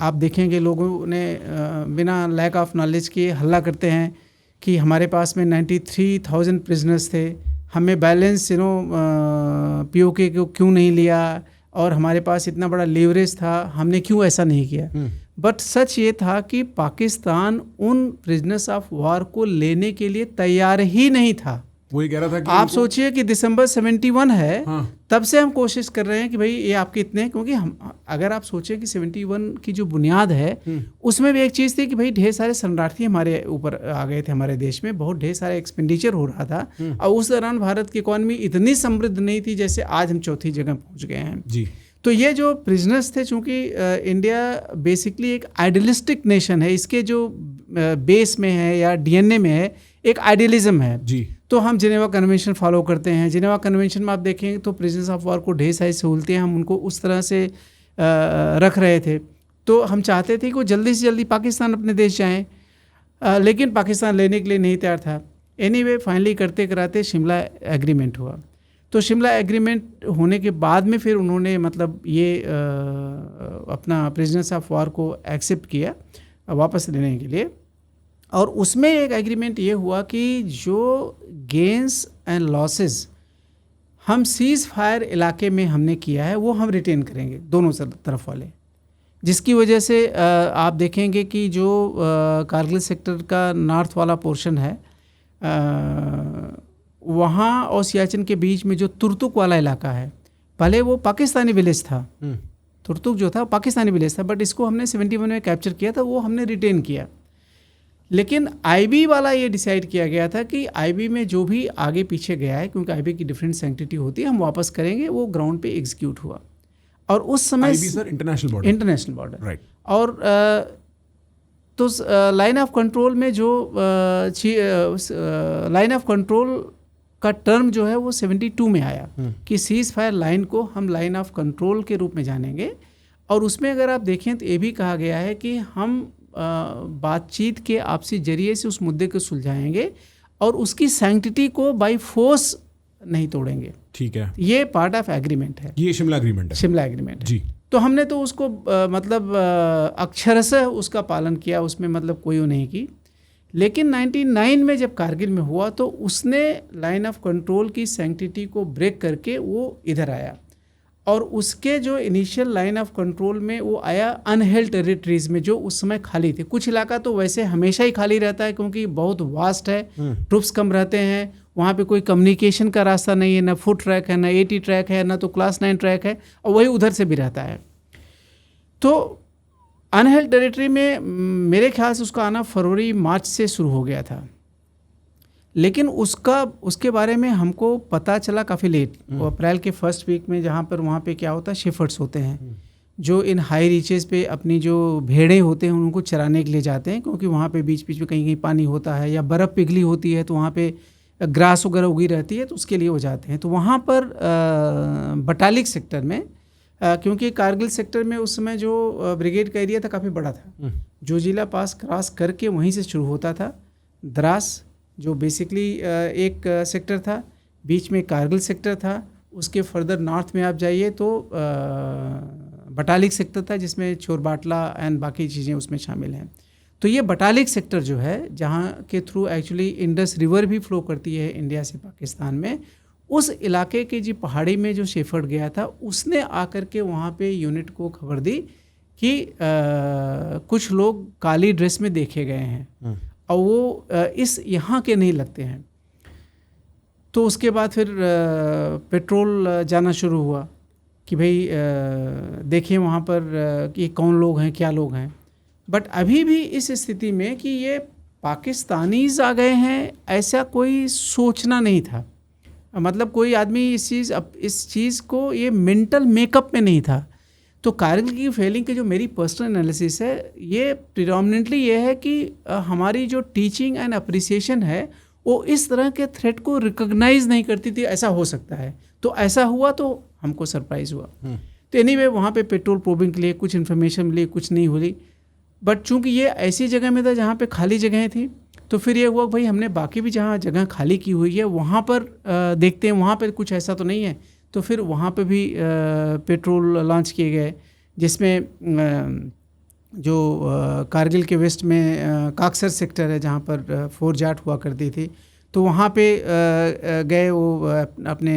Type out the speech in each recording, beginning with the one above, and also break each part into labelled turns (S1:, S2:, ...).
S1: आप देखेंगे लोगों ने बिना लैक ऑफ नॉलेज के हल्ला करते हैं कि हमारे पास में 93,000 प्रिजनर्स थे, हमें बैलेंस पीओके को क्यों नहीं लिया, और हमारे पास इतना बड़ा लीवरेज था, हमने क्यों ऐसा नहीं किया। बट सच ये था कि पाकिस्तान उन प्रिजनर्स ऑफ वॉर को लेने के लिए तैयार ही नहीं था।
S2: वही कह रहा था कि
S1: आप सोचिए कि दिसंबर 71 है,
S2: हाँ।
S1: तब से हम कोशिश कर रहे हैं कि भाई ये आपके इतने, क्योंकि हम अगर आप सोचें कि 71 की जो बुनियाद है उसमें भी एक चीज़ थी कि भाई ढेर सारे शरणार्थी हमारे ऊपर आ गए थे, हमारे देश में बहुत ढेर सारे एक्सपेंडिचर हो रहा था, और उस दौरान भारत की इकॉनमी इतनी समृद्ध नहीं थी जैसे आज हम चौथी जगह पहुँच गए हैं
S2: जी।
S1: तो ये जो प्रिजनर्स थे, चूँकि इंडिया बेसिकली एक आइडियलिस्टिक नेशन है, इसके जो बेस में है या डीएनए में है एक आइडियलिज्म है
S2: जी।
S1: तो हम जिनेवा कन्वेंशन फॉलो करते हैं। जिनेवा कन्वेंशन में आप देखें तो प्रिजनर्स ऑफ वॉर को ढेर सारी सहूलतें हम उनको उस तरह से रख रहे थे, तो हम चाहते थे कि वो जल्दी से जल्दी पाकिस्तान अपने देश जाएं, लेकिन पाकिस्तान लेने के लिए नहीं तैयार था। एनीवे फाइनली करते कराते शिमला एग्रीमेंट हुआ। तो शिमला एग्रीमेंट होने के बाद में फिर उन्होंने मतलब ये अपना प्रिजनर्स ऑफ वॉर को एक्सेप्ट किया वापस लेने के लिए, और उसमें एक एग्रीमेंट ये हुआ कि जो गेंस एंड लॉसेस हम सीज़ फायर इलाके में हमने किया है वो हम रिटेन करेंगे दोनों तरफ वाले, जिसकी वजह से आप देखेंगे कि जो कारगिल सेक्टर का नॉर्थ वाला पोर्शन है वहाँ और सियाचिन के बीच में जो तुर्तुक वाला इलाका है, पहले वो पाकिस्तानी विलेज था, तुर्तुक जो था पाकिस्तानी विलेज था, बट इसको हमने 71 में कैप्चर किया था, वो हमने रिटेन किया। लेकिन आईबी वाला ये डिसाइड किया गया था कि आईबी में जो भी आगे पीछे गया है, क्योंकि आईबी की डिफरेंट सैंक्टिटी होती है, हम वापस करेंगे। वो ग्राउंड पे एग्जीक्यूट हुआ, और उस समय
S2: IB sir international border
S1: right. और तो लाइन ऑफ कंट्रोल में जो लाइन ऑफ कंट्रोल का टर्म जो है वो 72 में आया कि सीज फायर लाइन को हम लाइन ऑफ कंट्रोल के रूप में जानेंगे। और उसमें अगर आप देखें तो ये भी कहा गया है कि हम बातचीत के आपसी जरिए से उस मुद्दे को सुलझाएंगे और उसकी सैंक्टिटी को बाय फोर्स नहीं तोड़ेंगे।
S2: ठीक है,
S1: ये पार्ट ऑफ एग्रीमेंट है,
S2: ये शिमला एग्रीमेंट है।
S1: शिमला एग्रीमेंट
S2: जी।
S1: तो हमने तो उसको मतलब अक्षरशः उसका पालन किया, उसमें मतलब कोई वो नहीं की। लेकिन 99 में जब कारगिल में हुआ तो उसने लाइन ऑफ कंट्रोल की सैंक्टिटी को ब्रेक करके वो इधर आया, और उसके जो इनिशियल लाइन ऑफ कंट्रोल में वो आया अनहेल्ड टेरिटरीज में जो उस समय खाली थे। कुछ इलाका तो वैसे हमेशा ही खाली रहता है क्योंकि बहुत वास्ट है, ट्रुप्स कम रहते हैं, वहाँ पे कोई कम्युनिकेशन का रास्ता नहीं है, ना फुट ट्रैक है, ना 80 ट्रैक है, ना तो क्लास 9 ट्रैक है, और वही उधर से भी रहता है। तो अनहेल्ड टेरिटरी में मेरे ख्याल से उसका आना फरवरी मार्च से शुरू हो गया था, लेकिन उसके बारे में हमको पता चला काफ़ी लेट, अप्रैल के फर्स्ट वीक में, जहाँ पर वहाँ पे क्या होता है, शेफर्ड्स होते हैं जो इन हाई रीचेस पे अपनी जो भेड़ें होते हैं उनको चराने के लिए जाते हैं, क्योंकि वहाँ पे बीच बीच में कहीं कहीं पानी होता है या बर्फ़ पिघली होती है तो वहाँ पे ग्रास वगैरह उगी रहती है, तो उसके लिए वो जाते हैं। तो वहाँ पर बटालिक सेक्टर में क्योंकि कारगिल सेक्टर में उस समय जो ब्रिगेड का एरिया था काफ़ी बड़ा था, जो जिला पास क्रॉस करके वहीं से शुरू होता था। द्रास जो बेसिकली एक सेक्टर था, बीच में कारगिल सेक्टर था, उसके फर्दर नॉर्थ में आप जाइए तो बटालिक सेक्टर था जिसमें चोरबाटला एंड बाकी चीज़ें उसमें शामिल हैं। तो ये बटालिक सेक्टर जो है जहाँ के थ्रू एक्चुअली इंडस रिवर भी फ्लो करती है इंडिया से पाकिस्तान में, उस इलाके के जी पहाड़ी में जो शेफर्ड गया था उसने आकर के वहाँ पे यूनिट को खबर दी कि कुछ लोग काली ड्रेस में देखे गए हैं और वो इस यहाँ के नहीं लगते हैं। तो उसके बाद फिर पेट्रोल जाना शुरू हुआ कि भाई देखिए वहाँ पर कि कौन लोग हैं, क्या लोग हैं। बट अभी भी इस स्थिति में कि ये पाकिस्तानीज आ गए हैं ऐसा कोई सोचना नहीं था, मतलब कोई आदमी इस चीज़ को ये मेंटल मेकअप में नहीं था। तो कारगिल की फेलिंग के जो मेरी पर्सनल एनालिसिस है ये प्रिडोमिनेंटली ये है कि हमारी जो टीचिंग एंड अप्रिसिएशन है वो इस तरह के थ्रेट को रिकॉग्नाइज नहीं करती थी, ऐसा हो सकता है। तो ऐसा हुआ तो हमको सरप्राइज़ हुआ। तो एनीवे वहाँ पे पेट्रोल प्रोबिंग के लिए कुछ इन्फॉर्मेशन मिली, कुछ नहीं हुई। बट चूंकि ये ऐसी जगह में था जहाँ पे खाली जगहें थी, तो फिर ये हुआ भाई हमने बाकी भी जहाँ जगह खाली की हुई है वहाँ पर देखते हैं वहाँ पर कुछ ऐसा तो नहीं है। तो फिर वहाँ पे भी पेट्रोल लॉन्च किए गए जिसमें जो कारगिल के वेस्ट में काकसर सेक्टर है जहाँ पर फोर जाट हुआ करती थी, तो वहाँ पे गए। वो अपने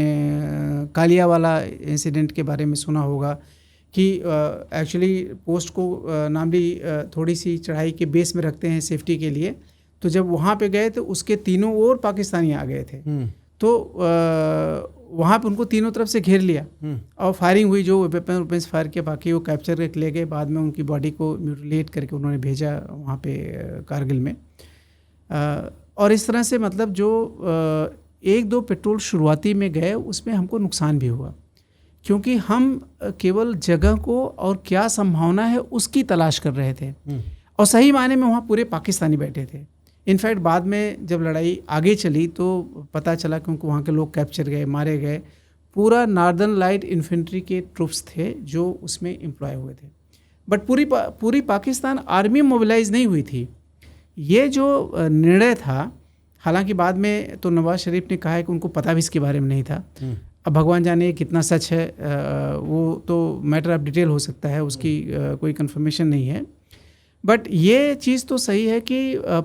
S1: कालिया वाला इंसिडेंट के बारे में सुना होगा कि एक्चुअली पोस्ट को नामली थोड़ी सी चढ़ाई के बेस में रखते हैं सेफ्टी के लिए। तो जब वहाँ पे गए तो उसके तीनों ओर पाकिस्तानी आ गए थे, तो वहाँ पे उनको तीनों तरफ से घेर लिया और फायरिंग हुई। जो वेपन्स फायर किया, बाकी वो कैप्चर करके ले गए। बाद में उनकी बॉडी को म्यूटिलेट करके उन्होंने भेजा वहाँ पे कारगिल में। और इस तरह से मतलब जो 1-2 पेट्रोल शुरुआती में गए उसमें हमको नुकसान भी हुआ, क्योंकि हम केवल जगह को और क्या संभावना है उसकी तलाश कर रहे थे, और सही मायने में वहाँ पूरे पाकिस्तानी बैठे थे। इनफैक्ट बाद में जब लड़ाई आगे चली तो पता चला, क्योंकि वहाँ के लोग कैप्चर गए, मारे गए, पूरा नॉर्दर्न लाइट इन्फेंट्री के ट्रुप्स थे जो उसमें एम्प्लॉय हुए थे। बट पूरी पाकिस्तान आर्मी मोबिलाइज नहीं हुई थी। ये जो निर्णय था, हालांकि बाद में तो नवाज शरीफ ने कहा है कि उनको पता भी इसके बारे में नहीं था। अब भगवान जाने कितना सच है, वो तो मैटर ऑफ डिटेल हो सकता है, उसकी कोई कंफर्मेशन नहीं है। बट ये चीज़ तो सही है कि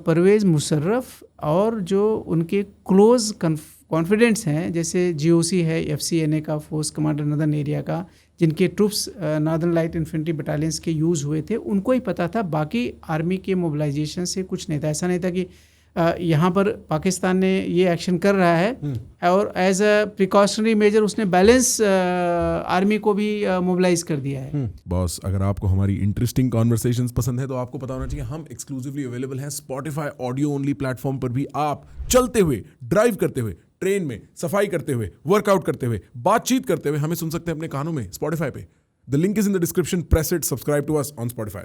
S1: परवेज़ मुशर्रफ और जो उनके क्लोज कॉन्फिडेंट्स हैं, जैसे GOC है FCNA का, फोर्स कमांडर नॉर्दर्न एरिया का, जिनके troops northern light infantry battalions के यूज़ हुए थे, उनको ही पता था। बाकी आर्मी के मोबिलाइजेशन से कुछ नहीं था। ऐसा नहीं था कि यहाँ पर पाकिस्तान ने ये एक्शन कर रहा है और एज अ प्रिकॉशनरी मेजर उसने बैलेंस आर्मी को भी मोबिलाइज कर दिया है।
S3: बॉस, अगर आपको हमारी इंटरेस्टिंग कॉन्वर्सेशंस पसंद है तो आपको पता होना चाहिए हम एक्सक्लूसिवली अवेलेबल हैं स्पॉटिफाई ऑडियो ओनली प्लेटफॉर्म पर भी। आप चलते हुए, ड्राइव करते हुए, ट्रेन में, सफाई करते हुए, वर्कआउट करते हुए, बातचीत करते हुए हमें सुन सकते हैं अपने कानों में स्पॉटिफाई पे। The link is in the description, press it, subscribe to us on Spotify.